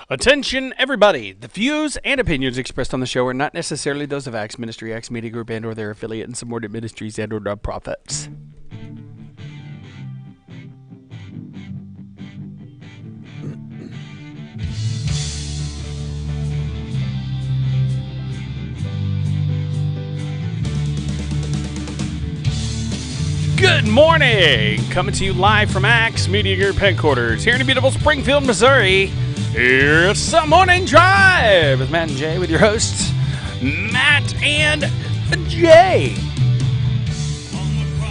Attention, everybody. The views and opinions expressed on the show are not necessarily those of Acts Ministry, Acts Media Group, and or their affiliate and subordinate ministries and or nonprofits. Good morning! Coming to you live from Acts Media Group headquarters here in beautiful Springfield, Missouri. It's the Morning Drive with Matt and Jay with your hosts, Matt and Jay.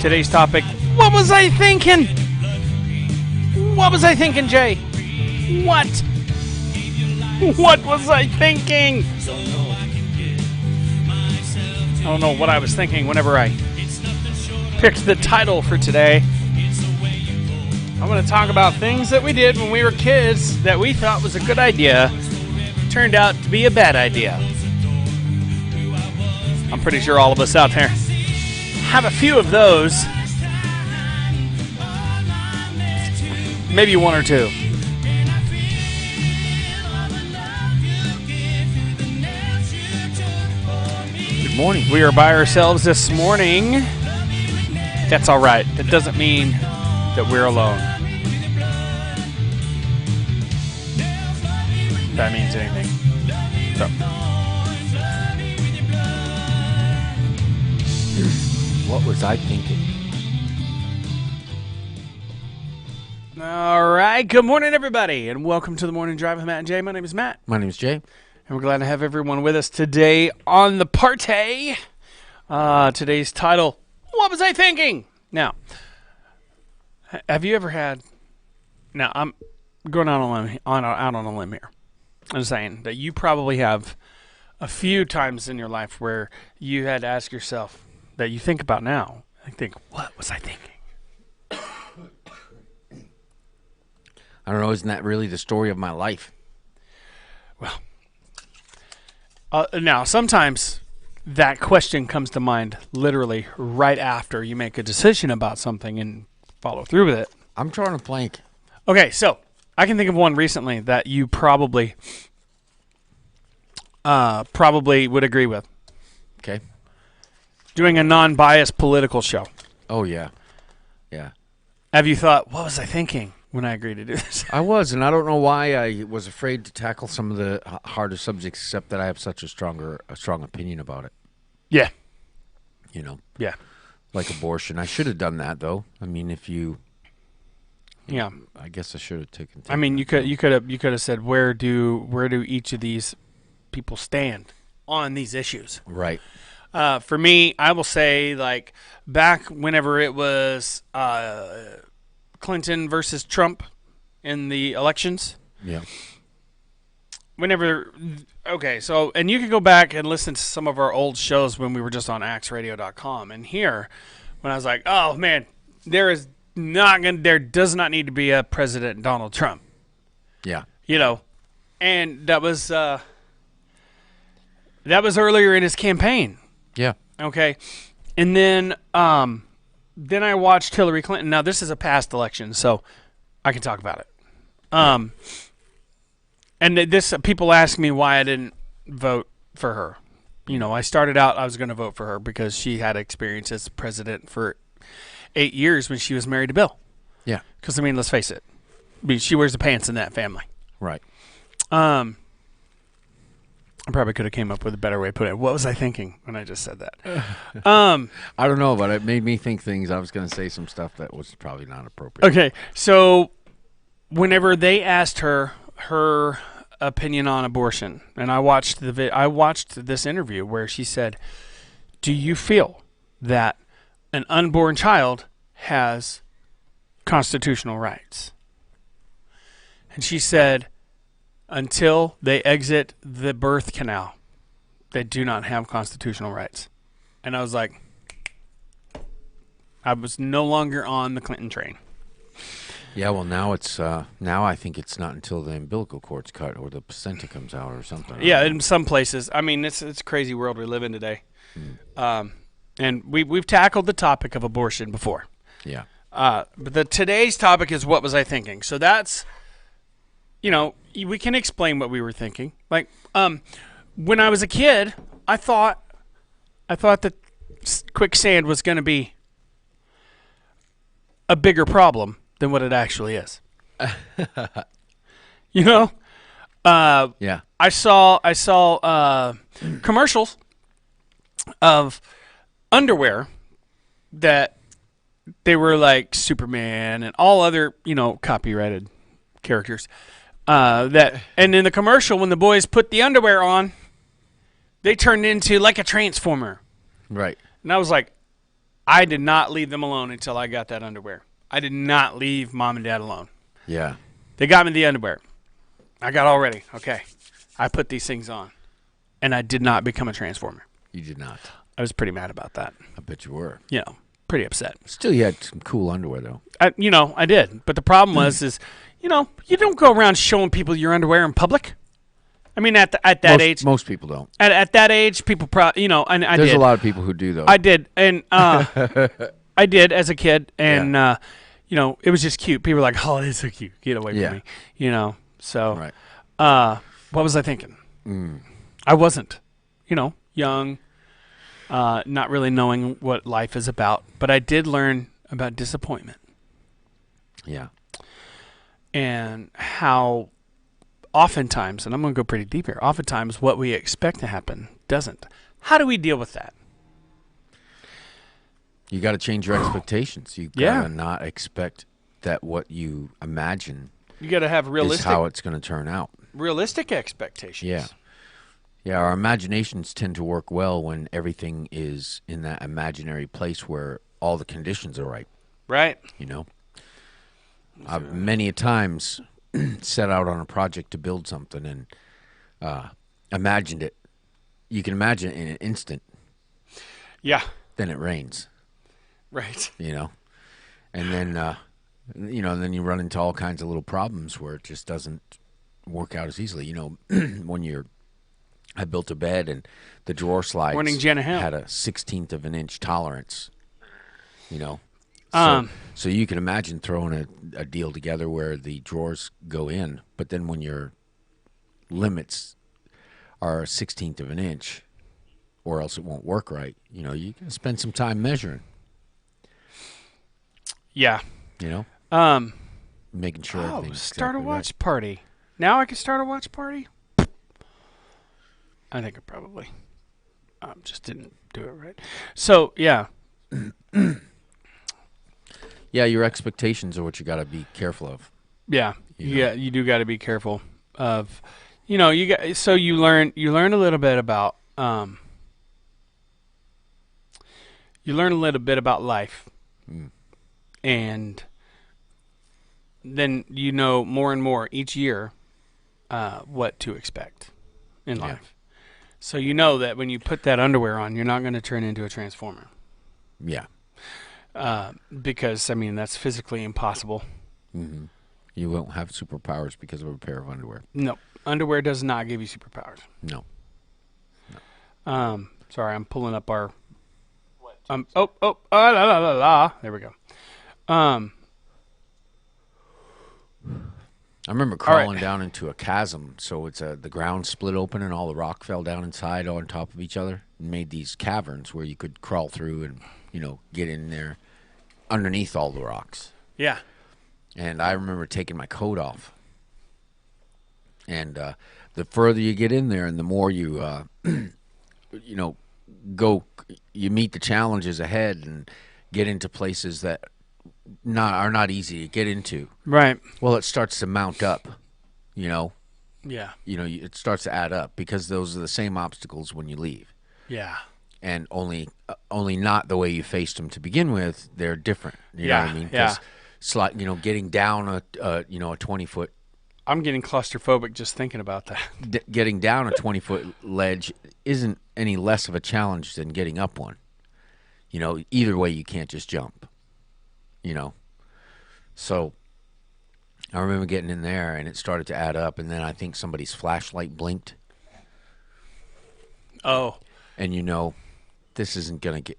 Today's topic, what was I thinking? What was I thinking, Jay? What? What was I thinking? I don't know what I was thinking whenever I picked the title for today. I'm going to talk about things that we did when we were kids that we thought was a good idea. Turned out to be a bad idea. I'm pretty sure all of us out there have a few of those. Maybe one or two. Good morning. We are by ourselves this morning. That's all right. That doesn't mean that we're alone. If that means anything. So. What was I thinking? All right. Good morning, everybody, and welcome to the Morning Drive with Matt and Jay. My name is Matt. My name is Jay. And we're glad to have everyone with us today on the party. Today's title, What Was I Thinking? Now, have you ever had... Now, I'm going out on a limb here. I'm saying that you probably have a few times in your life where you had to ask yourself, that you think about now, I think, what was I thinking? I don't know, isn't that really the story of my life? Well, now, sometimes that question comes to mind literally right after you make a decision about something and follow through with it. I'm drawing a blank. Okay, so I can think of one recently that you probably would agree with. Okay. Doing a non-biased political show. Oh, yeah. Yeah. Have you thought, what was I thinking when I agreed to do this? I was, and I don't know why I was afraid to tackle some of the harder subjects, except that I have such a strong opinion about it. Yeah. You know? Yeah. Like abortion. I should have done that, though. I mean, if you... Yeah. I guess I should have taken... I mean, you could have said, where do each of these people stand on these issues? Right. For me, I will say, like, back whenever it was Clinton versus Trump in the elections. Yeah. Okay, so, and you can go back and listen to some of our old shows when we were just on axradio.com. And here, when I was like, oh, man, there does not need to be a President Donald Trump. Yeah. You know, and that was earlier in his campaign. Yeah. Okay. And then I watched Hillary Clinton. Now, this is a past election, so I can talk about it. And this, people ask me why I didn't vote for her. You know, I started out, I was going to vote for her because she had experience as president for 8 years when she was married to Bill. Yeah. Because, I mean, let's face it. I mean, she wears the pants in that family. Right. I probably could have came up with a better way to put it. What was I thinking when I just said that? I don't know, but it made me think things. I was going to say some stuff that was probably not appropriate. Okay, so whenever they asked her opinion on abortion, and I watched this interview where she said, "Do you feel that an unborn child has constitutional rights?" And she said, until they exit the birth canal, they do not have constitutional rights. And I was like, I was no longer on the Clinton train. Yeah, well, now it's now I think it's not until the umbilical cord's cut or the placenta comes out or something. Yeah, in some places. I mean, it's a crazy world we live in today. And we've tackled the topic of abortion before. Yeah. But today's topic is what was I thinking? So that's, you know, we can explain what we were thinking. Like, when I was a kid, I thought that quicksand was going to be a bigger problem than what it actually is. You know, Yeah. I saw commercials of underwear that they were like Superman and all other, copyrighted characters. And in the commercial, when the boys put the underwear on, they turned into like a transformer. Right. And I was like, I did not leave them alone until I got that underwear. I did not leave mom and dad alone. Yeah. They got me the underwear. I got all ready. Okay. I put these things on. And I did not become a transformer. You did not. I was pretty mad about that. I bet you were. Pretty upset. Still, you had some cool underwear, though. I did. But the problem was, you don't go around showing people your underwear in public. I mean, at that age. Most people don't. At that age, people probably, and I There's did. a lot of people who do, though. I did. And I did as a kid. And, it was just cute. People were like, oh, it's so cute. Get away from me. So, Right. what was I thinking? I wasn't, young, not really knowing what life is about. But I did learn about disappointment Yeah. and how oftentimes, and I'm going to go pretty deep here, oftentimes what we expect to happen doesn't. How do we deal with that? You got to change your expectations. You got to not expect that what you imagine You got to have is how it's going to turn out. realistic expectations. Yeah. Yeah, our imaginations tend to work well when everything is in that imaginary place where all the conditions are right, Right. I've many a times set out on a project to build something and imagined it. You can imagine it in an instant, Yeah. then it rains, Right. and then, then you run into all kinds of little problems where it just doesn't work out as easily. When I built a bed and the drawer slides Morning, Jenna Hill. had a 1/16 of an inch tolerance, Um, So you can imagine throwing a deal together where the drawers go in, but then when your limits are 1/16 of an inch, or else it won't work right, you can spend some time measuring, Yeah. making sure everything's Start a exactly watch party. Now I can start a watch party? I think I probably just didn't do it right. So, yeah. Yeah, your expectations are what you got to be careful of. Yeah. You do got to be careful of, you learn a little bit about, life. And then more and more each year what to expect in life. So that when you put that underwear on, you're not going to turn into a transformer. Yeah. Because, that's physically impossible. Mm-hmm. You won't have superpowers because of a pair of underwear. No. Underwear does not give you superpowers. No. Sorry, I'm pulling up our... There we go. I remember crawling down into a chasm, so it's the ground split open and all the rock fell down inside on top of each other and made these caverns where you could crawl through and, get in there underneath all the rocks. Yeah. And I remember taking my coat off. And the further you get in there and the more you, you meet the challenges ahead and get into places that are not easy to get into. Right. Well, it starts to mount up, Yeah. it starts to add up because those are the same obstacles when you leave. Yeah. And only not the way you faced them to begin with. They're different. You know what I mean? Yeah. Getting down a 20-foot. I'm getting claustrophobic just thinking about that. Getting down a 20-foot ledge isn't any less of a challenge than getting up one. Either way, you can't just jump. So I remember getting in there and it started to add up, and then I think somebody's flashlight blinked. Oh. And this isn't gonna get.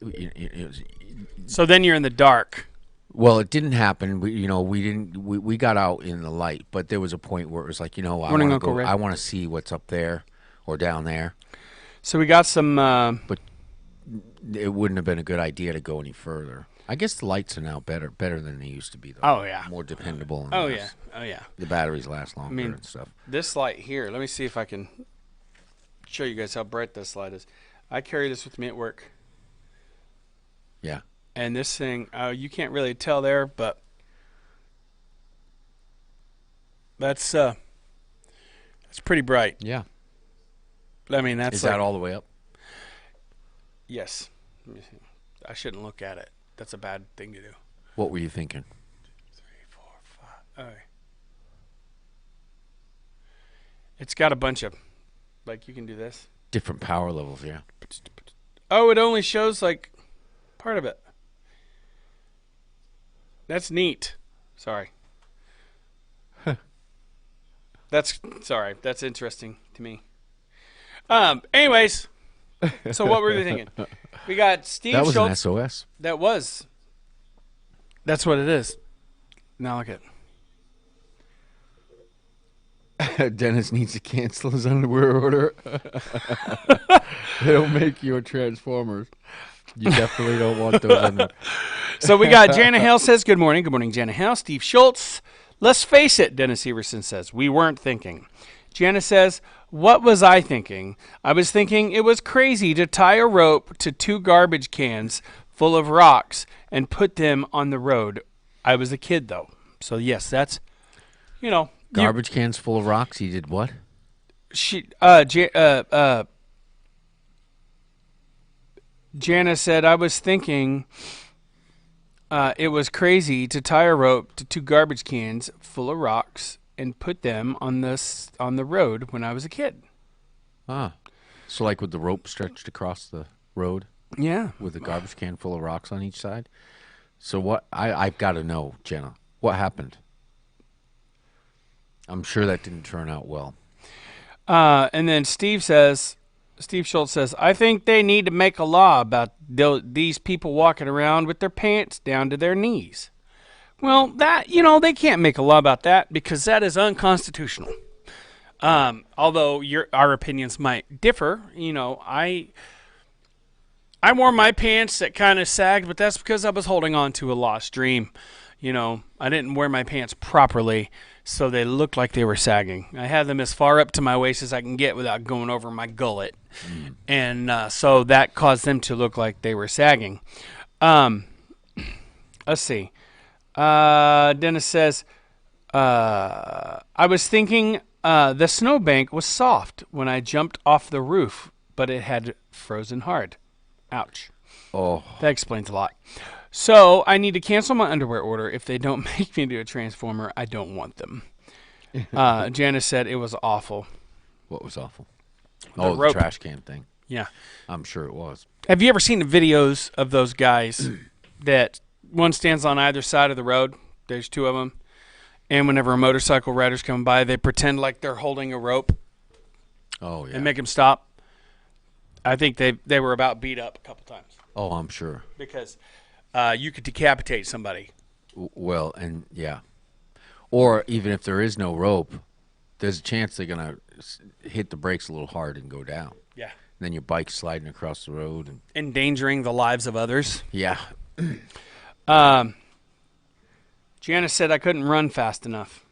So then you're in the dark. Well, it didn't happen. We didn't. We got out in the light, but there was a point where it was like, I Morning, want to Uncle go. Ray. I want to see what's up there or down there. So we got some. But it wouldn't have been a good idea to go any further. I guess the lights are now better than they used to be, though. Oh yeah. More dependable. And Oh less- yeah. Oh yeah. The batteries last longer mean- and stuff. This light here. Let me see if I can show you guys how bright this light is. I carry this with me at work, Yeah. and this thing. You can't really tell there, but that's pretty bright. Yeah. I mean, that's Is like, that all the way up? Yes. Let me see. I shouldn't look at it. That's a bad thing to do. What were you thinking? 3, 4, 5. All right. It's got a bunch of, like, you can do this. Different power levels, yeah. Oh, it only shows like part of it. That's neat. Sorry. That's interesting to me. Anyways, so what were we thinking? We got Steve That was Schultz. an SOS. That was. That's what it is. Now look at. Dennis needs to cancel his underwear order. They don't make your Transformers. You definitely don't want those underwear. So we got Jana Hale says, good morning. Good morning, Jana Hale. Steve Schultz. Let's face it, Dennis Everson says. We weren't thinking. Jana says, what was I thinking? I was thinking it was crazy to tie a rope to 2 garbage cans full of rocks and put them on the road. I was a kid, though. So, yes, that's, Garbage cans full of rocks. He did what? Jana said, I was thinking it was crazy to tie a rope to 2 garbage cans full of rocks and put them on the road when I was a kid. Ah. So like with the rope stretched across the road Yeah. with a garbage can full of rocks on each side. So what? I've got to know, Jenna. What happened? I'm sure that didn't turn out well. And then Steve Schultz says, I think they need to make a law about these people walking around with their pants down to their knees. Well, that, they can't make a law about that because that is unconstitutional. Although our opinions might differ, I wore my pants that kind of sagged, but that's because I was holding on to a lost dream. I didn't wear my pants properly, so they looked like they were sagging. I had them as far up to my waist as I can get without going over my gullet. And so that caused them to look like they were sagging. Let's see. Dennis says, I was thinking the snowbank was soft when I jumped off the roof, but it had frozen hard. Ouch. Oh, That explains a lot. So I need to cancel my underwear order. If they don't make me into a Transformer, I don't want them. Janice said it was awful. what was awful? The The rope. trash can thing. Yeah. I'm sure it was. Have you ever seen the videos of those guys that one stands on either side of the road? There's 2 of them. And whenever a motorcycle rider's coming by, they pretend like they're holding a rope Oh yeah. and make them stop. I think they were about beat up a couple times Oh, I'm sure. because you could decapitate somebody. Well, and yeah. Or even if there is no rope, there's a chance they're gonna hit the brakes a little hard and go down. Yeah. And then your bike's sliding across the road, and Endangering the lives of others. yeah. Janice said I couldn't run fast enough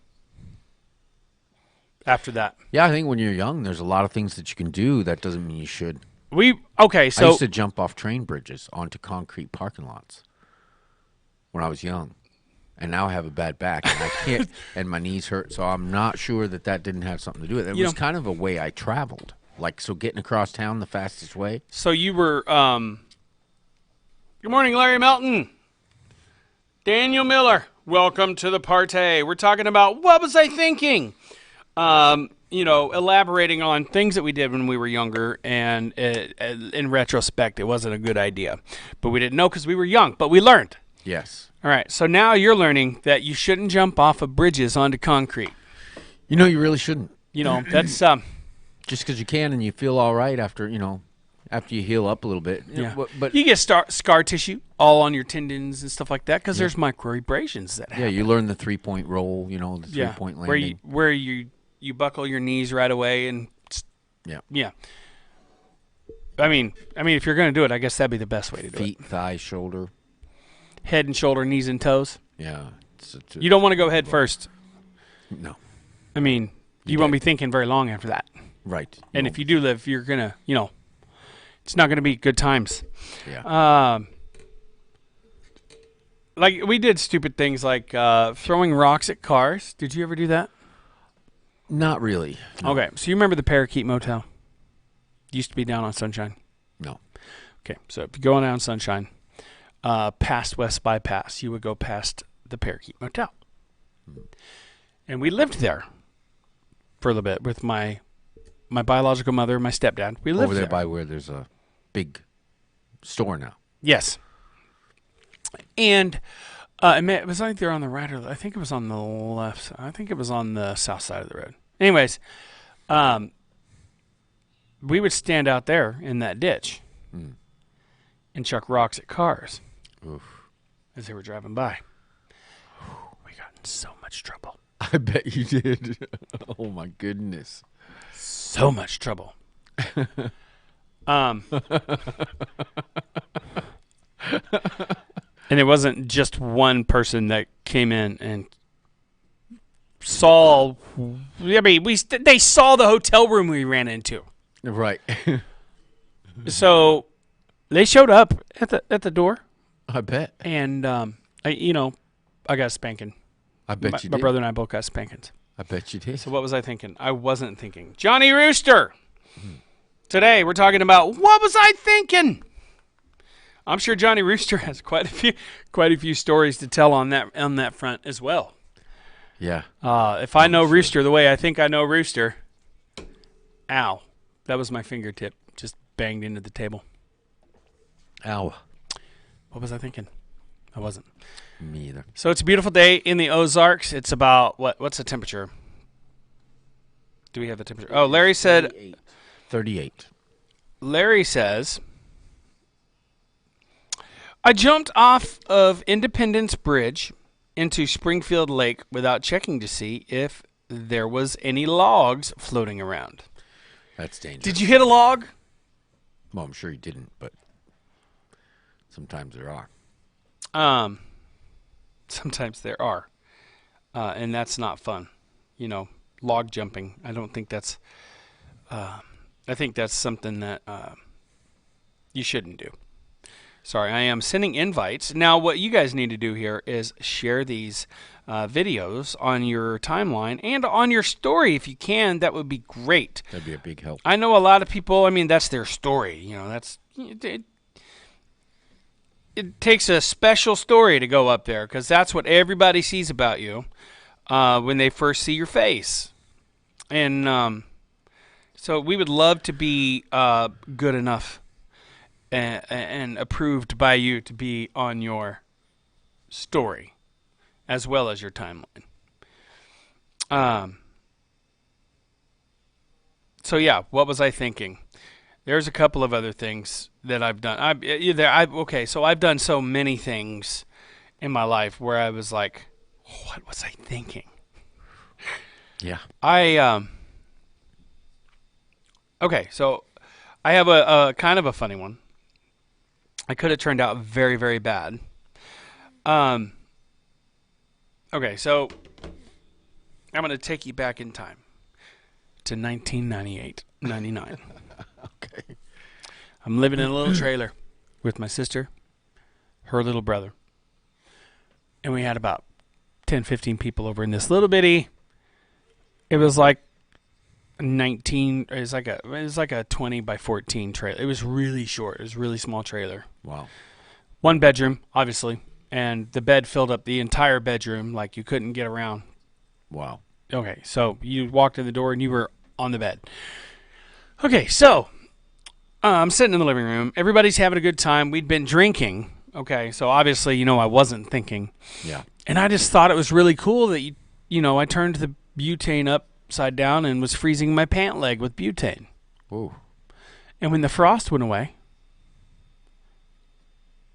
after that. Yeah, I think when you're young, there's a lot of things that you can do. That doesn't mean you should. Okay, I so used to jump off train bridges onto concrete parking lots when I was young, and now I have a bad back and I can't, and my knees hurt. So I'm not sure that didn't have something to do with it. It You was know- kind of a way I traveled, like so getting across town the fastest way. So you were, good morning, Larry Melton. Daniel Miller, welcome to the party. We're talking about what was I thinking? Elaborating on things that we did when we were younger, and in retrospect, it wasn't a good idea. But we didn't know because we were young, but we learned. Yes. All right, so now you're learning that you shouldn't jump off of bridges onto concrete. You really shouldn't. That's Just because you can and you feel all right after after you heal up a little bit. Yeah. But you get scar tissue all on your tendons and stuff like that because there's microabrasions that happen. yeah, you learn the 3-point roll. You know, the 3-point landing. Where you buckle your knees right away and yeah. I mean, if you're going to do it, I guess that'd be the best way to do it. Feet, thighs, shoulder. Head and shoulder, knees and toes. Yeah. You don't want to go head first. No. I mean, you won't be thinking very long after that. Right. And if you do live, you're going to, it's not going to be good times. Yeah. Like, we did stupid things like throwing rocks at cars. Did you ever do that? Not really. No. Okay. So you remember the Parakeet Motel? Used to be down on Sunshine. No. Okay. So if you go on down Sunshine, past West Bypass, you would go past the Parakeet Motel. And we lived there for a little bit with my biological mother and my stepdad. We lived Over there there. by where there's a big store now. Yes. And it was either on the right or I think it was on the left. I think it was on the south side of the road. Anyways, we would stand out there in that ditch and chuck rocks at cars as they were driving by. We got in so much trouble. I bet you did. Oh, my goodness. So much trouble. And it wasn't just one person that came in and saw. I mean, they saw the hotel room we ran into. Right. So they showed up at the door, I bet. and I got a spanking. I bet you My did. brother and I both got spankings. I bet you did. So what was I thinking? I wasn't thinking. Johnny Rooster. Today we're talking about what was I thinking? I'm sure Johnny Rooster has quite a few stories to tell on that front as well. Yeah. If I know Rooster the way I think I know Rooster, ow, that was my fingertip just banged into the table. Ow. What was I thinking? I wasn't. Me either. So it's a beautiful day in the Ozarks. It's about what's the temperature? Do we have the temperature? Oh, Larry said 38. Larry says, I jumped off of Independence Bridge into Springfield Lake without checking to see if there was any logs floating around. That's dangerous. Did you hit a log? Well, I'm sure you didn't, but sometimes there are. Sometimes there are. And that's not fun. Log jumping. I don't think that's I think that's something that you shouldn't do. Sorry, I am sending invites. Now, what you guys need to do here is share these videos on your timeline and on your story if you can. That would be great. That'd be a big help. I know a lot of people, that's their story. It takes a special story to go up there because that's what everybody sees about you when they first see your face. And so we would love to be good enough and approved by you to be on your story as well as your timeline. So yeah, what was I thinking? There's a couple of other things that I've done. So I've done so many things in my life where I was like, what was I thinking? Yeah. Okay, so I have a kind of a funny one. I could have turned out very, very bad. Okay, so I'm going to take you back in time to 1998, 99. Okay. I'm living in a little trailer with my sister, her little brother. And we had about 10, 15 people over in this little bitty. It was like 19. It was like a 20 by 14 trailer. It was really short. It was a really small trailer. Wow. One bedroom, obviously, and the bed filled up the entire bedroom. Like you couldn't get around. Wow. Okay, so you walked in the door and you were on the bed. Okay, so I'm sitting in the living room. Everybody's having a good time. We'd been drinking. Okay, so obviously, I wasn't thinking. Yeah. And I just thought it was really cool that, I turned the butane upside down and was freezing my pant leg with butane. Ooh. And when the frost went away,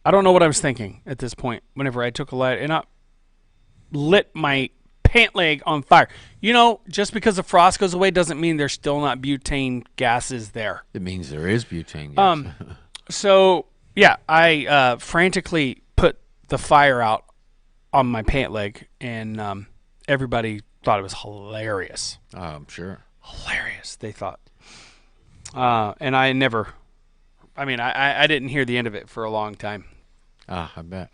I don't know what I was thinking at this point whenever I took a light and I lit my pant leg on fire. You know, just because the frost goes away doesn't mean there's still not butane gases there. It means there is butane gas. So, yeah, I frantically put the fire out on my pant leg, and everybody thought it was hilarious. Oh, I'm sure. Hilarious, they thought. And I never, I didn't hear the end of it for a long time. Ah, I bet.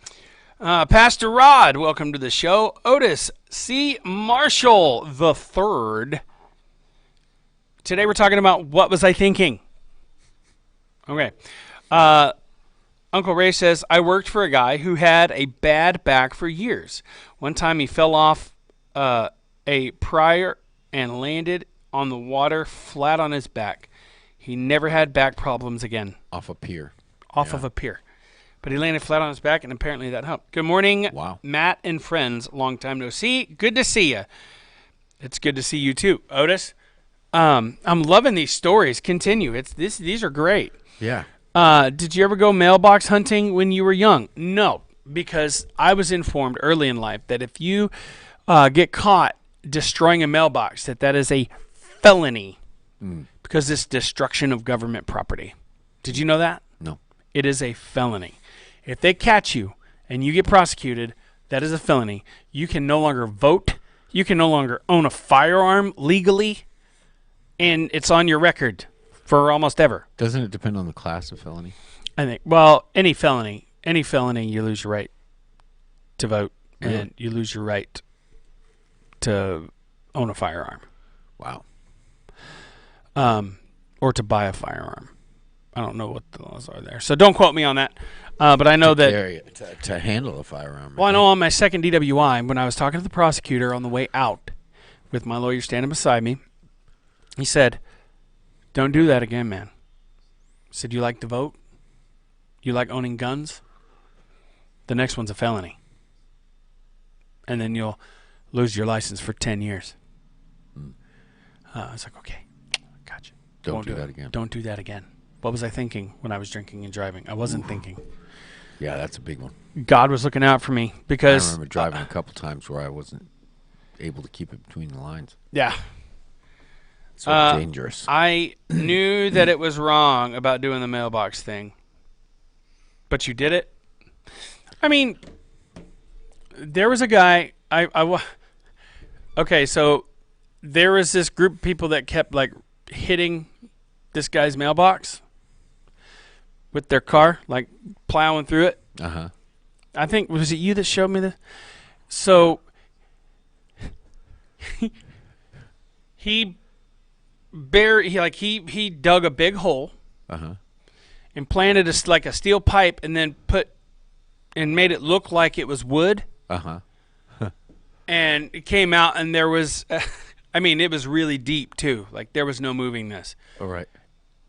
Pastor Rod, welcome to the show. Otis C. Marshall the Third. Today we're talking about what was I thinking. Okay. Uncle Ray says, I worked for a guy who had a bad back for years. One time he fell off a prior and landed on the water flat on his back. He never had back problems again. Off a pier. Off of a pier. But he landed flat on his back, and apparently that helped. Good morning, Wow. Matt and friends. Long time no see. Good to see you. It's good to see you too, Otis. I'm loving these stories. Continue. These are great. Yeah. Did you ever go mailbox hunting when you were young? No, because I was informed early in life that if you get caught destroying a mailbox, that is a felony because it's destruction of government property. Did you know that? No. It is a felony. If they catch you and you get prosecuted, that is a felony. You can no longer vote. You can no longer own a firearm legally, and it's on your record for almost ever. Doesn't it depend on the class of felony? I think. Well, any felony, you lose your right to vote, and you lose your right to own a firearm. Wow. Or to buy a firearm. I don't know what the laws are there, so don't quote me on that. But I know that to handle a firearm. Well, I know on my second DWI, when I was talking to the prosecutor on the way out, with my lawyer standing beside me, he said, "Don't do that again, man." I said, "You like to vote? You like owning guns? The next one's a felony, and then you'll lose your license for 10 years." I was like, "Okay, gotcha. Don't do that again. Don't do that again." What was I thinking when I was drinking and driving? I wasn't thinking. Yeah, that's a big one. God was looking out for me because I remember driving a couple times where I wasn't able to keep it between the lines. Yeah. So dangerous. I knew that it was wrong about doing the mailbox thing, but you did it. I mean, there was a guy. Okay, so there was this group of people that kept like hitting this guy's mailbox with their car, like plowing through it. Uh-huh. I think, was it you that showed me this? So he dug a big hole Uh-huh. and planted a steel pipe and then made it look like it was wood. Uh-huh. And it came out and there was, it was really deep too. Like there was no moving this. All right.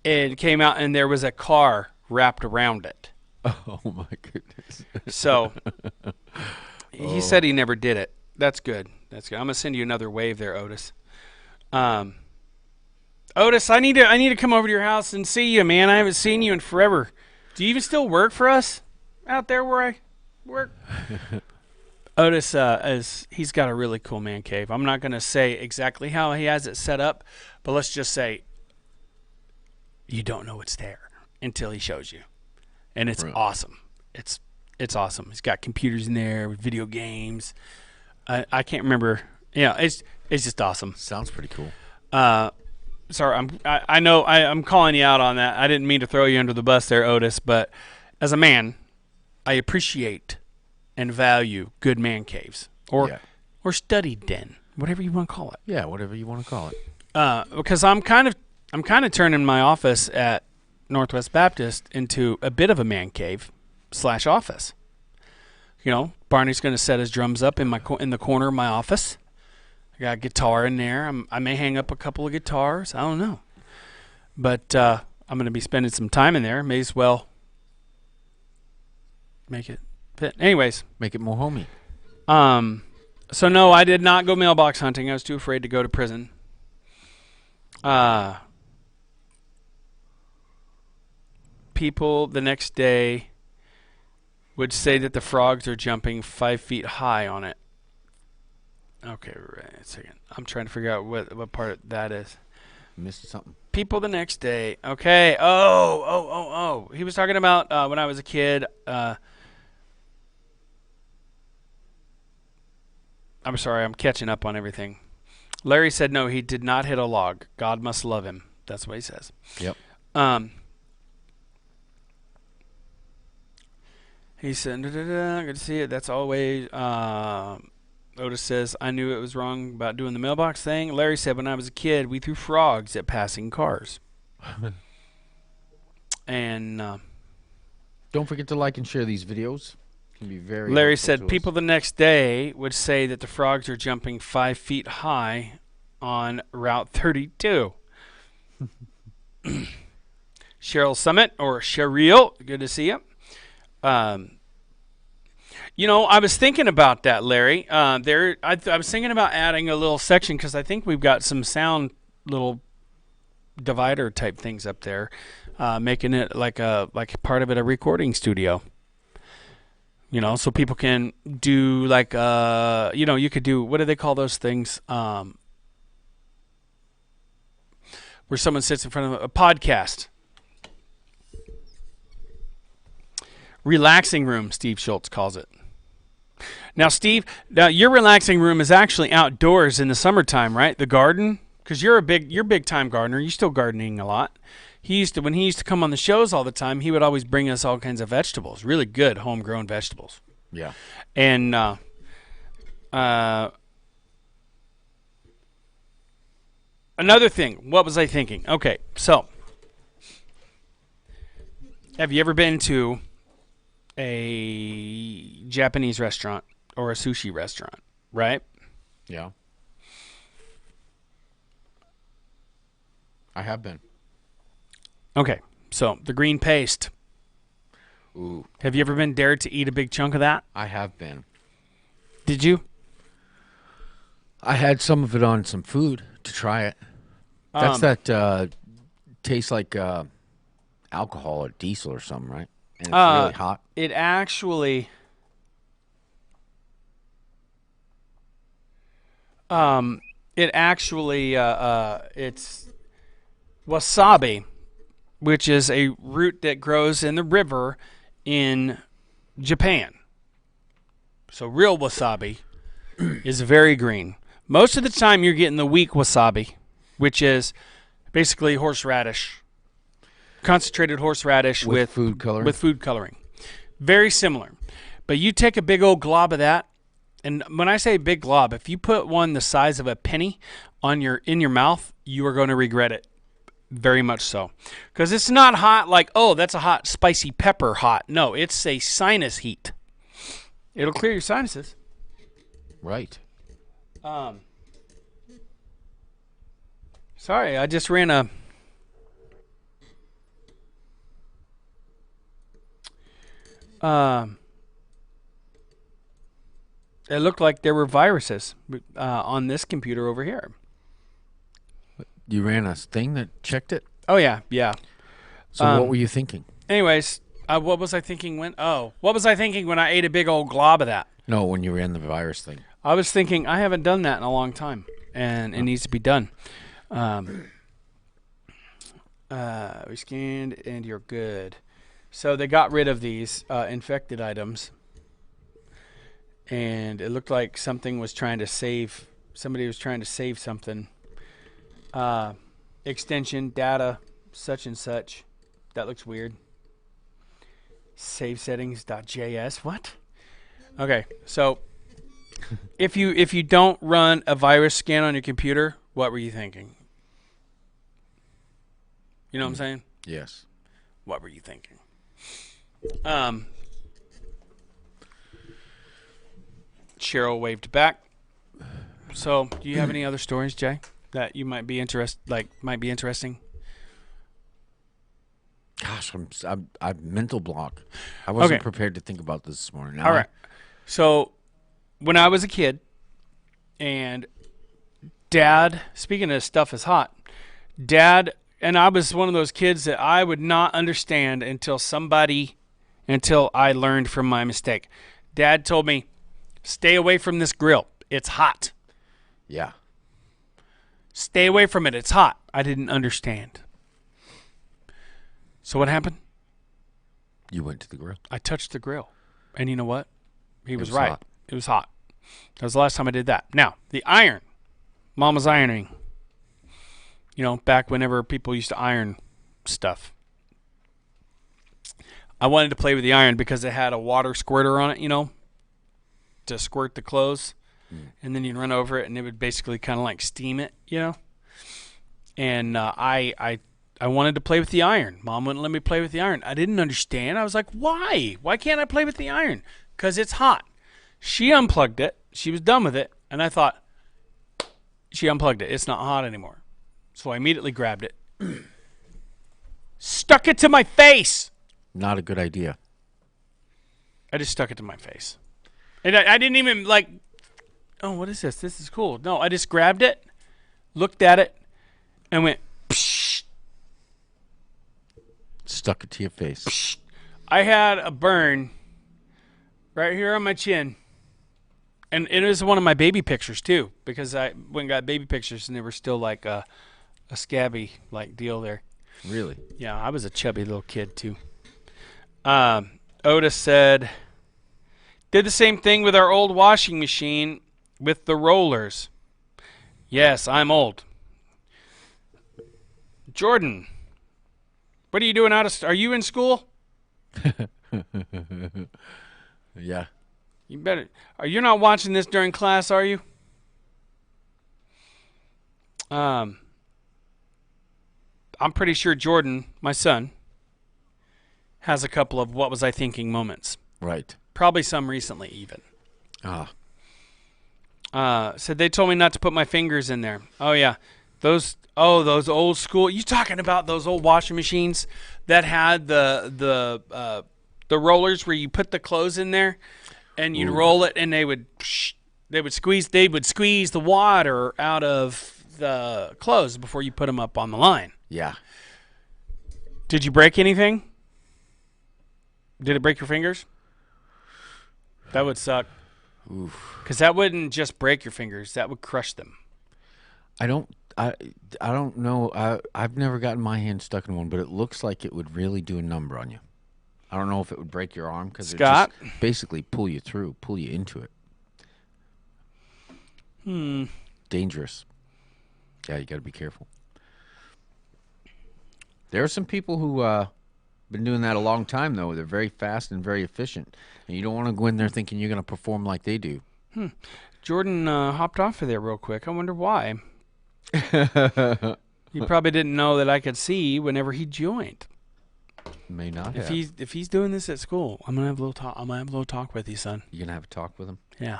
It came out and there was a car wrapped around it. Oh my goodness. So he said he never did it. That's good. That's good. I'm gonna send you another wave there, Otis. Otis, I need to come over to your house and see you, man. I haven't seen you in forever. Do you even still work for us out there where I work? Otis, he's got a really cool man cave. I'm not gonna say exactly how he has it set up, but let's just say you don't know it's there until he shows you, and it's awesome. It's awesome. He's got computers in there with video games. I can't remember. Yeah, it's just awesome. Sounds pretty cool. Sorry, I know I'm calling you out on that. I didn't mean to throw you under the bus there, Otis. But as a man, I appreciate and value good man caves or study den, whatever you want to call it. Yeah, whatever you want to call it. Because I'm kind of turning my office at Northwest Baptist into a bit of a man cave / office. You know, Barney's going to set his drums up in the corner of my office. I got a guitar in there. I may hang up a couple of guitars. I don't know. But I'm going to be spending some time in there. May as well make it fit. Anyways. Make it more homey. So, no, I did not go mailbox hunting. I was too afraid to go to prison. people the next day would say that the frogs are jumping 5 feet high on it. Okay, right a second. I'm trying to figure out what part that is. Missed something. People the next day. Okay. Oh. He was talking about when I was a kid. I'm sorry. I'm catching up on everything. Larry said no, he did not hit a log. God must love him. That's what he says. Yep. He said, good to see it. That's always... Otis says, I knew it was wrong about doing the mailbox thing. Larry said, when I was a kid, we threw frogs at passing cars. And don't forget to like and share these videos. It can be very Larry helpful said, to people us. the next day would say that the frogs are jumping 5 feet high on Route 32. Cheryl Summit, or Cheryl, good to see you. You know, I was thinking about that, Larry. I was thinking about adding a little section because I think we've got some sound little divider type things up there, making it like part of it a recording studio. You know, so people can do like you could do, what do they call those things? Where someone sits in front of a podcast. Relaxing room, Steve Schultz calls it. Now, Steve, your relaxing room is actually outdoors in the summertime, right? The garden, because you're big time gardener. You're still gardening a lot. When he used to come on the shows all the time, he would always bring us all kinds of vegetables, really good homegrown vegetables. Yeah. And another thing, what was I thinking? Okay, so have you ever been to a Japanese restaurant or a sushi restaurant, right? Yeah. I have been. Okay, so the green paste. Ooh. Have you ever been dared to eat a big chunk of that? I have been. Did you? I had some of it on some food to try it. That's that tastes like alcohol or diesel or something, right? And it's really hot. It actually it's wasabi, which is a root that grows in the river in Japan. So real wasabi is very green. Most of the time you're getting the weak wasabi, which is basically horseradish. Concentrated horseradish with food coloring. With food coloring. Very similar. But you take a big old glob of that, and when I say big glob, if you put one the size of a penny in your mouth, you are going to regret it. Very much so. Because it's not hot like, oh, that's a hot spicy pepper hot. No, it's a sinus heat. It'll clear your sinuses. Right. Sorry, I just ran a... it looked like there were viruses on this computer over here. You ran a thing that checked it? Oh, yeah. So what were you thinking? Anyways, what was I thinking when I ate a big old glob of that? No, when you ran the virus thing. I was thinking, I haven't done that in a long time, and it needs to be done. We scanned, and you're good. So they got rid of these infected items, and it looked like somebody was trying to save something. Extension, data, such and such. That looks weird. Save settings.js. What? Okay, so if you don't run a virus scan on your computer, what were you thinking? You know what I'm saying? Yes. What were you thinking? Cheryl waved back. So, do you have any other stories, Jay, that you might be interesting? Gosh, I'm mental block. I wasn't Okay. prepared to think about this morning. Now All right. So, when I was a kid, and Dad, speaking of stuff is hot, Dad and I was one of those kids that I would not understand until I learned from my mistake. Dad told me, stay away from this grill. It's hot. Yeah. Stay away from it. It's hot. I didn't understand. So what happened? You went to the grill. I touched the grill. And you know what? He was was right. hot. It was hot. That was the last time I did that. Now, the iron. Mom was ironing. You know, back whenever people used to iron stuff. I wanted to play with the iron because it had a water squirter on it, you know, to squirt the clothes. And then you'd run over it and it would basically kind of like steam it, you know. And I wanted to play with the iron. Mom wouldn't let me play with the iron. I didn't understand. I was like, why? Why can't I play with the iron? Because it's hot. She unplugged it. She was done with it. And I thought, she unplugged it. It's not hot anymore. So I immediately grabbed it. Stuck it to my face. Not a good idea. I just stuck it to my face. And I didn't even like, oh, what is this? This is cool. No, I just grabbed it, looked at it, and went, psh. Stuck it to your face. I had a burn right here on my chin. And it was one of my baby pictures, too, because I went and got baby pictures, and they were still like a scabby like deal there. Really? Yeah, I was a chubby little kid, too. Otis said, did the same thing with our old washing machine with the rollers. Yes, I'm old. Jordan, what are you doing are you in school? Yeah. You better. You're not watching this during class, are you? I'm pretty sure Jordan, my son, has a couple of what was I thinking moments. Right. Probably some recently even. Said they told me not to put my fingers in there. Oh yeah. Those old school. You talking about those old washing machines that had the rollers where you put the clothes in there and you'd roll it and they would squeeze the water out of the clothes before you put them up on the line. Yeah. Did you break anything? Did it break your fingers? That would suck. Oof. Because that wouldn't just break your fingers. That would crush them. I don't know. I've never gotten my hand stuck in one, but it looks like it would really do a number on you. I don't know if it would break your arm because it just basically pull you into it. Dangerous. Yeah, you got to be careful. There are some people who been doing that a long time, though. They're very fast and very efficient. And you don't want to go in there thinking you're going to perform like they do. Jordan hopped off of there real quick. I wonder why. He probably didn't know that I could see whenever he joined. May not If have. he's doing this at school, I'm gonna have a little talk. I'm gonna have a little talk with you, son. You going to have a talk with him? Yeah.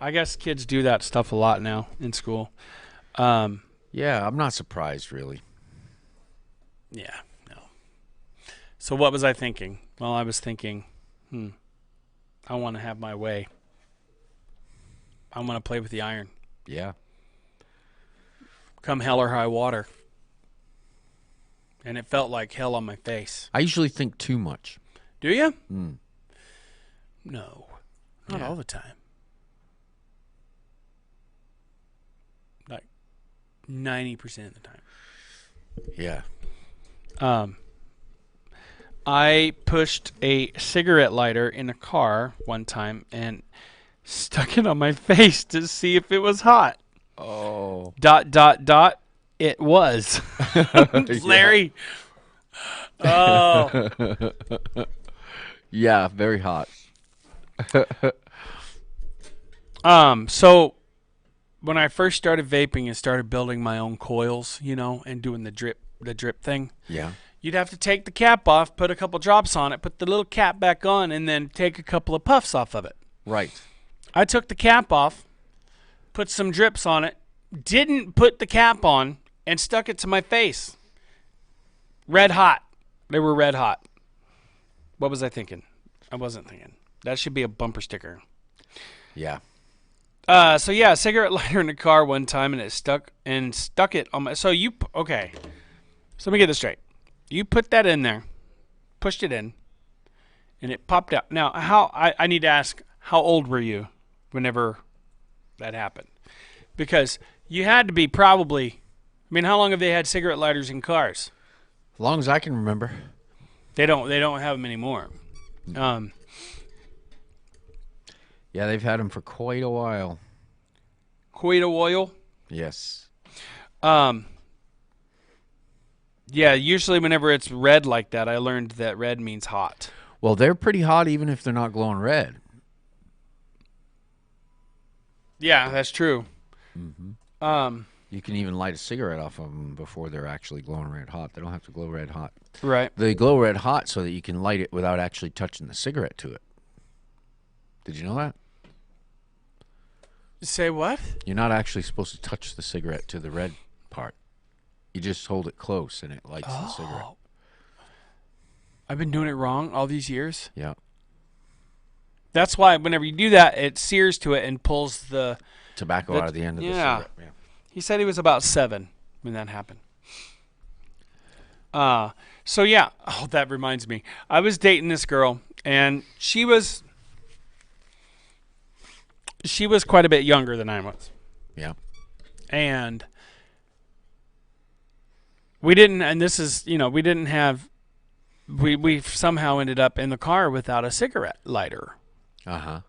I guess kids do that stuff a lot now in school. Yeah, I'm not surprised, really. Yeah, no. So what was I thinking? Well, I was thinking, I want to have my way. I want to play with the iron. Yeah. Come hell or high water. And it felt like hell on my face. I usually think too much. Do you? Mm. No. Not all the time. Like 90% of the time. Yeah. I pushed a cigarette lighter in a car one time and stuck it on my face to see if it was hot. Oh. ... It was. Larry. Oh. Yeah, very hot. So when I first started vaping and started building my own coils, and doing the drip thing. Yeah. You'd have to take the cap off, put a couple drops on it, put the little cap back on, and then take a couple of puffs off of it. Right. I took the cap off, put some drips on it, didn't put the cap on, and stuck it to my face. Red hot. They were red hot. What was I thinking? I wasn't thinking. That should be a bumper sticker. Yeah. So yeah, a cigarette lighter in the car one time, and it stuck it on my. So okay? So let me get this straight. You put that in there, pushed it in, and it popped out. Now, I need to ask, how old were you whenever that happened? Because you had to be probably. I mean, how long have they had cigarette lighters in cars? As long as I can remember. They don't have them anymore. Yeah, they've had them for quite a while. Quite oil. Yes. Yeah, usually whenever it's red like that, I learned that red means hot. Well, they're pretty hot even if they're not glowing red. Yeah, that's true. You can even light a cigarette off of them before they're actually glowing red hot. They don't have to glow red hot. Right. They glow red hot so that you can light it without actually touching the cigarette to it. Did you know that? Say what? You're not actually supposed to touch the cigarette to the red part. You just hold it close and it lights the cigarette. I've been doing it wrong all these years. Yeah. That's why whenever you do that, it sears to it and pulls the Tobacco out of the end of the cigarette. Yeah. He said he was about 7 when that happened. So yeah. Oh, that reminds me. I was dating this girl, and she was quite a bit younger than I was. Yeah. And we didn't, and this is, we didn't have, we somehow ended up in the car without a cigarette lighter. Uh-huh.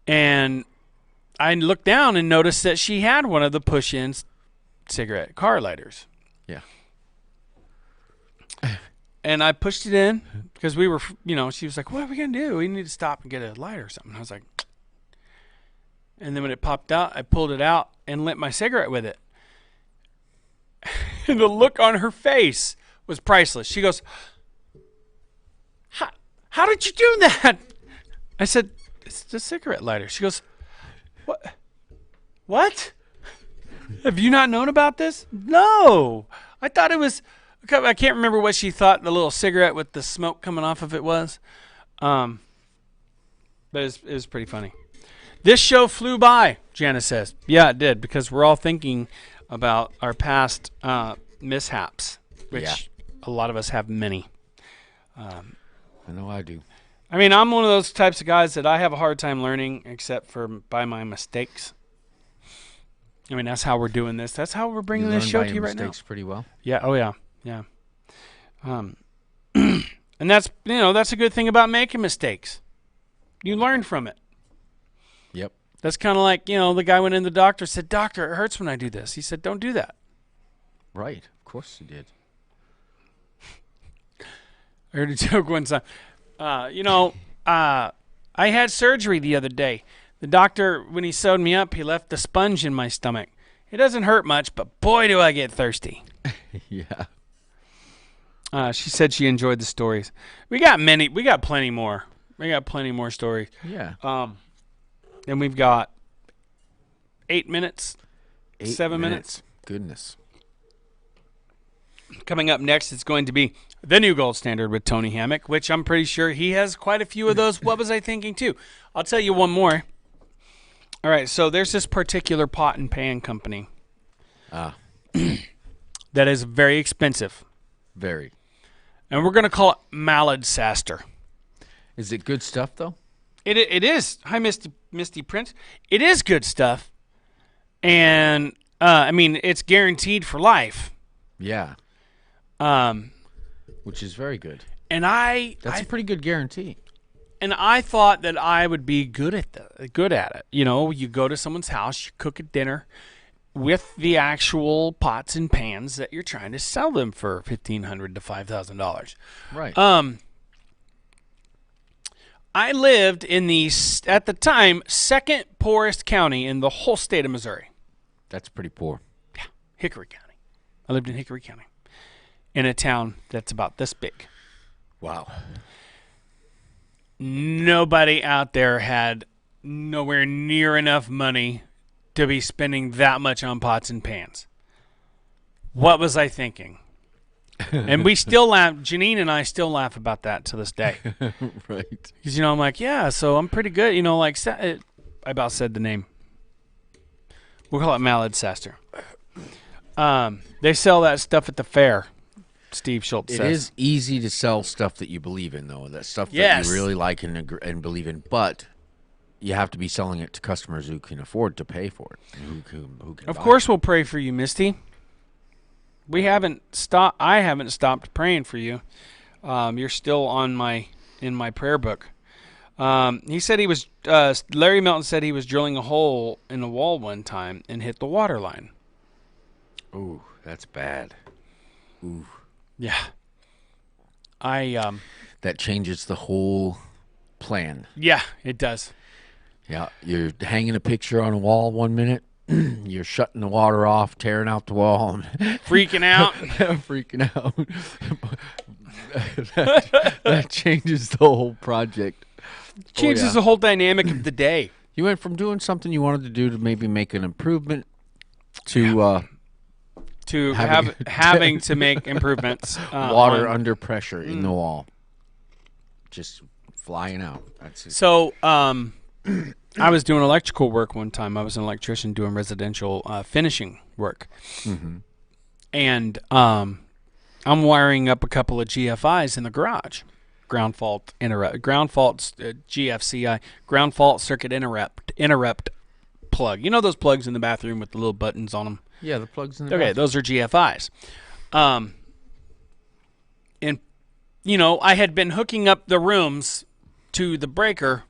And I looked down and noticed that she had one of the push-in cigarette car lighters. Yeah. And I pushed it in because we were, she was like, what are we going to do? We need to stop and get a lighter or something. I was like, and then when it popped out, I pulled it out and lit my cigarette with it. And the look on her face was priceless. She goes, how did you do that? I said, it's the cigarette lighter. She goes, What? Have you not known about this? No. I thought it was, I can't remember what she thought the little cigarette with the smoke coming off of it was. But it was pretty funny. This show flew by, Janice says. Yeah, it did, because we're all thinking about our past mishaps, which a lot of us have many. I know I do. I mean, I'm one of those types of guys that I have a hard time learning except for by my mistakes. I mean, that's how we're doing this. That's how we're bringing this show to you right now. Mistakes pretty well. Yeah. Oh, yeah. Yeah. And that's, that's a good thing about making mistakes. You learn from it. Yep. That's kind of like, the guy went in the doctor, said, "Doctor, it hurts when I do this." He said, "Don't do that." Right. Of course he did. I heard a joke one time. I had surgery the other day. The doctor, when he sewed me up, he left the sponge in my stomach. It doesn't hurt much, but boy, do I get thirsty. Yeah. She said she enjoyed the stories. We got plenty more. We got plenty more stories. Yeah. And we've got 8 minutes, 8 7 minutes. Goodness. Coming up next, it's going to be the new gold standard with Tony Hammock, which I'm pretty sure he has quite a few of those. What was I thinking, too? I'll tell you one more. All right, so there's this particular pot and pan company that is very expensive. Very. And we're going to call it Mallard Saster. Is it good stuff, though? It is. Hi, Misty Prince. It is good stuff. And, I mean, it's guaranteed for life. Yeah. Which is very good. And that's a pretty good guarantee. And I thought that I would be good at it. You go to someone's house, you cook a dinner with the actual pots and pans that you're trying to sell them for $1,500 to $5,000. Right. I lived in the, at the time, second poorest county in the whole state of Missouri. That's pretty poor. Yeah, Hickory County. I lived in Hickory County, in a town that's about this big. Wow. Nobody out there had nowhere near enough money to be spending that much on pots and pans. What was I thinking? And we still laugh. Janine and I still laugh about that to this day. Right. Because, I'm like, yeah, so I'm pretty good. I about said the name. We'll call it Malad-Saster. They sell that stuff at the fair. Steve Schultz says. It is easy to sell stuff that you believe in, though. That stuff that Yes. you really like and believe in. But you have to be selling it to customers who can afford to pay for it. Who can Of buy course, we'll pray for you, Misty. We haven't stopped. I haven't stopped praying for you. You're still in my prayer book. He said he was. Larry Melton said he was drilling a hole in the wall one time and hit the water line. it. Ooh, that's bad. Ooh. Yeah. That changes the whole plan. Yeah, it does. Yeah, you're hanging a picture on a wall 1 minute. You're shutting the water off, tearing out the wall, Freaking out. freaking out. that changes the whole project. Changes the whole dynamic of the day. You went from doing something you wanted to do to maybe make an improvement to To Having- having to make improvements. water on- under pressure in the wall, just flying out. That's it. So, I was doing electrical work one time. I was an electrician doing residential finishing work, and I'm wiring up a couple of GFIs in the garage. Ground fault GFCI, ground fault circuit interrupt plug. You know those plugs in the bathroom with the little buttons on them. Yeah, the plugs in the Okay, bathroom. those are GFIs. And I had been hooking up the rooms to the breaker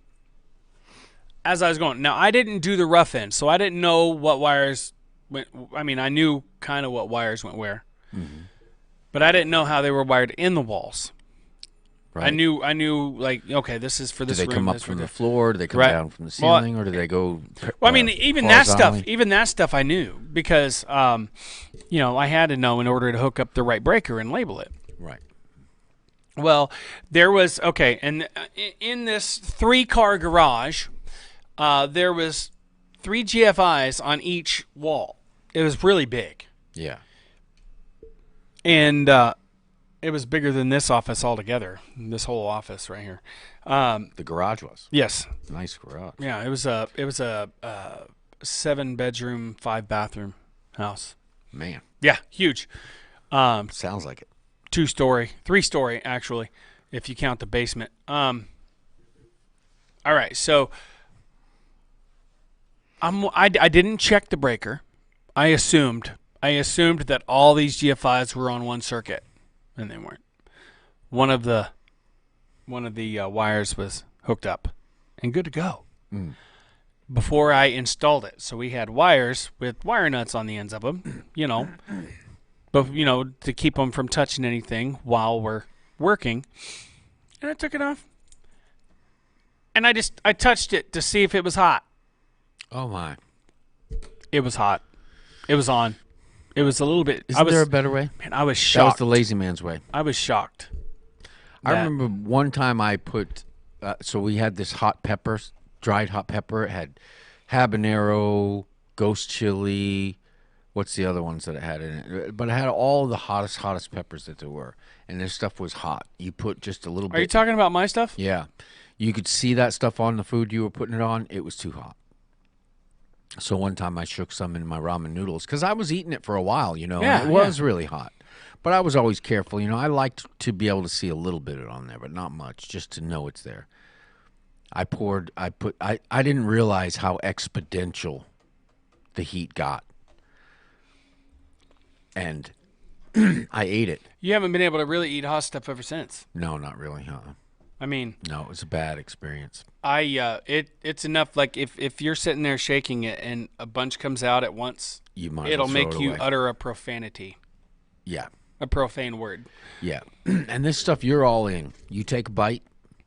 as I was going. Now, I didn't do the rough end, so I didn't know what wires went. I mean, I knew kind of what wires went where, but I didn't know how they were wired in the walls. Right. I knew, like, okay, this is for Do this they room. come up this from for the this. floor? Do they come Right. down from the Well, ceiling, or do they go? Well, I mean, even that stuff I knew because, I had to know in order to hook up the right breaker and label it. Right. Well, there was and in this 3-car garage, there was 3 GFIs on each wall. It was really big, Yeah. and it was bigger than this office altogether. This whole office right here. The garage was Yes, nice garage. yeah, it was a 7-bedroom, 5-bathroom house. Man, Yeah, huge. sounds like it. 2-story, 3-story actually, if you count the basement. All right, so I didn't check the breaker. I assumed that all these GFIs were on one circuit, and they weren't. One of the wires was hooked up and good to go before I installed it. So we had wires with wire nuts on the ends of them, but to keep them from touching anything while we're working. And I took it off, and I touched it to see if it was hot. Oh my! It was hot. It was on. It was a little bit. Isn't there a better way? Man, I was That was shocked. the lazy man's way. I was shocked. I That- remember one time I put. So we had this hot pepper, dried hot pepper. It had habanero, ghost chili. What's the other ones that it had in it? But it had all the hottest peppers that there were, and this stuff was hot. You put just a little Are you bit. talking about my stuff? Yeah, you could see that stuff on the food you were putting it on. It was too hot. So one time I shook some in my ramen noodles because I was eating it for a while, and Yeah, it was really hot. But I was always careful, I liked to be able to see a little bit of it on there, but not much, just to know it's there. I didn't realize how exponential the heat got. And I ate it. You haven't been able to really eat hot stuff ever since. No, not really, huh? I mean, No, it was a bad experience. it's enough. Like if you're sitting there shaking it and a bunch comes out at once, You might as it'll well throw make it you away. utter a profanity, Yeah, a profane word. yeah. And this stuff, you're all in. You take a bite,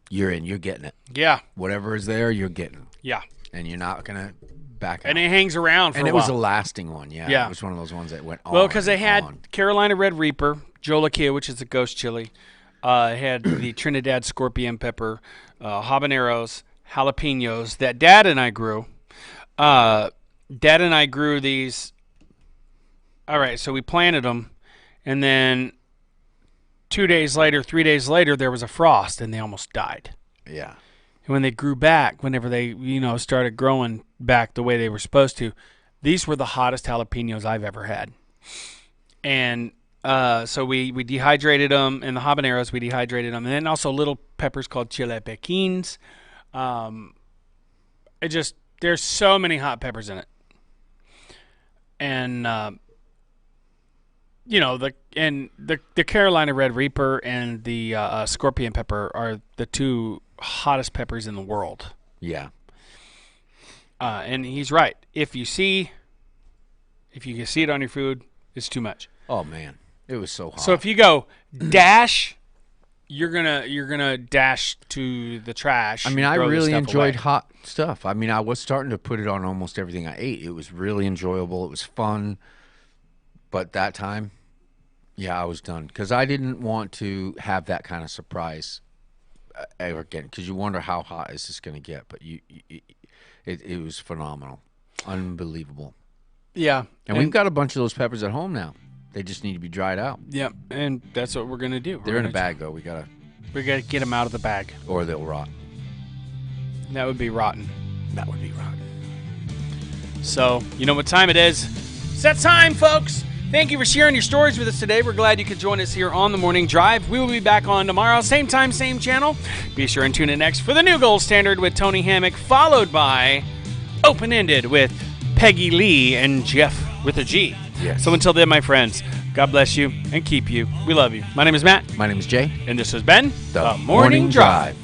you're in. You're getting it. Yeah, Whatever is there, you're getting. yeah. And you're not going to back out. And it hangs around for And a it was a while. lasting one, yeah. Yeah. It was one of those ones that went on. Well, because they and had on. Carolina Red Reaper, Jolokia, which is a ghost chili. It had the Trinidad Scorpion pepper, habaneros, jalapenos that Dad and I grew. Dad and I grew these. All right, so we planted them, and then 2 days later, 3 days later, there was a frost, and they almost died. Yeah. And when they grew back, whenever they, started growing back the way they were supposed to, these were the hottest jalapenos I've ever had. And so we dehydrated them, and the habaneros, we dehydrated them. And then also little peppers called chile pequins. There's so many hot peppers in it. And, the Carolina Red Reaper and the Scorpion pepper are the two hottest peppers in the world. Yeah. And he's right. If you can see it on your food, it's too much. Oh man, it was so hot. So if you go dash, you're gonna dash to the trash. I mean, I really enjoyed hot stuff. I mean, I was starting to put it on almost everything I ate. It was really enjoyable. It was fun. But that time, yeah, I was done because I didn't want to have that kind of surprise ever again. Because you wonder how hot is this going to get. But it was phenomenal, unbelievable. Yeah, and we've got a bunch of those peppers at home now. They just need to be dried out. Yep, and that's what we're gonna do. They're in a bag though. We gotta get them out of the bag, or they'll rot. That would be rotten. That would be rotten. So you know what time it is? It's that time, folks. Thank you for sharing your stories with us today. We're glad you could join us here on The Morning Drive. We will be back on tomorrow, same time, same channel. Be sure and tune in next for the new Gold Standard with Tony Hammock, followed by Open Ended with Peggy Lee and Jeff with a G. Yes. So until then, my friends, God bless you and keep you. We love you. My name is Matt. My name is Jay. And this has been The Morning Drive.